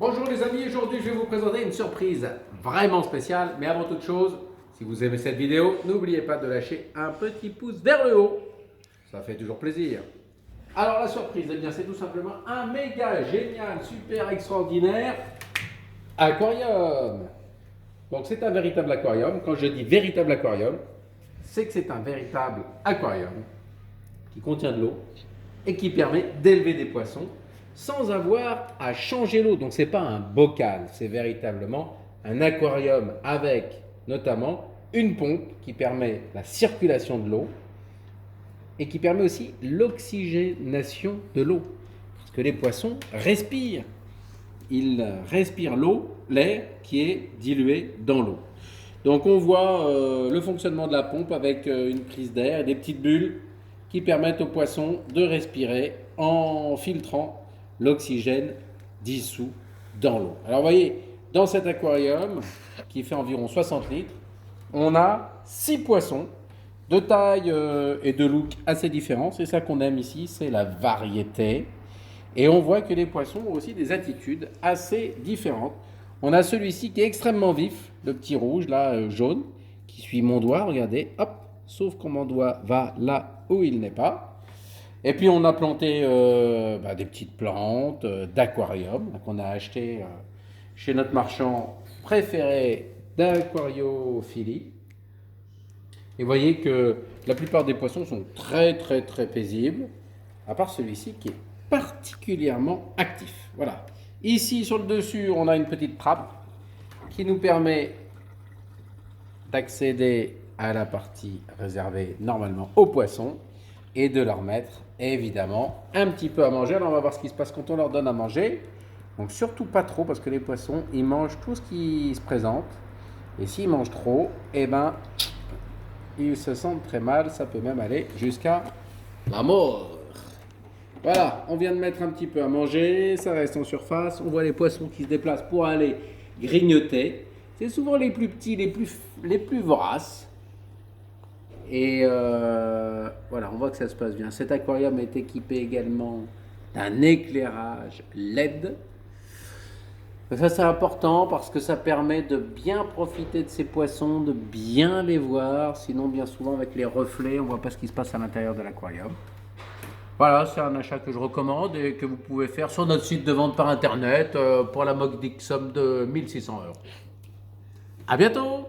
Bonjour les amis, aujourd'hui je vais vous présenter une surprise vraiment spéciale. Mais avant toute chose, si vous aimez cette vidéo, n'oubliez pas de lâcher un petit pouce vers le haut. Ça fait toujours plaisir. Alors la surprise, eh bien c'est tout simplement un méga génial, super extraordinaire aquarium. Donc c'est un véritable aquarium. Quand je dis véritable aquarium, c'est que c'est un véritable aquarium qui contient de l'eau et qui permet d'élever des poissons sans avoir à changer l'eau. Donc ce n'est pas un bocal, c'est véritablement un aquarium avec notamment une pompe qui permet la circulation de l'eau et qui permet aussi l'oxygénation de l'eau. Parce que les poissons respirent. Ils respirent l'eau, l'air qui est dilué dans l'eau. Donc on voit le fonctionnement de la pompe avec une prise d'air et des petites bulles qui permettent aux poissons de respirer en filtrant l'oxygène dissous dans l'eau. Alors vous voyez, dans cet aquarium qui fait environ 60 litres, on a 6 poissons de taille et de look assez différents. C'est ça qu'on aime ici, c'est la variété. Et on voit que les poissons ont aussi des attitudes assez différentes. On a celui-ci qui est extrêmement vif, le petit rouge là, jaune, qui suit mon doigt, regardez, hop, sauf quand mon doigt va là où il n'est pas. Et puis on a planté des petites plantes d'aquarium qu'on a acheté chez notre marchand préféré d'aquariophilie. Et vous voyez que la plupart des poissons sont très paisibles, à part celui-ci qui est particulièrement actif. Voilà. Ici sur le dessus, on a une petite trappe qui nous permet d'accéder à la partie réservée normalement aux poissons et de leur mettre évidemment un petit peu à manger. Alors on va voir ce qui se passe quand on leur donne à manger. Donc surtout pas trop parce que les poissons ils mangent tout ce qui se présente. Et s'ils mangent trop, eh ben ils se sentent très mal. Ça peut même aller jusqu'à la mort. Voilà, on vient de mettre un petit peu à manger, ça reste en surface. On voit les poissons qui se déplacent pour aller grignoter. C'est souvent les plus petits, les plus voraces. Et voilà, on voit que ça se passe bien. Cet aquarium est équipé également d'un éclairage LED. Ça c'est important parce que ça permet de bien profiter de ces poissons, de bien les voir. Sinon, bien souvent avec les reflets, on ne voit pas ce qui se passe à l'intérieur de l'aquarium. Voilà, c'est un achat que je recommande et que vous pouvez faire sur notre site de vente par internet pour la modique somme de 1 600 €. À bientôt!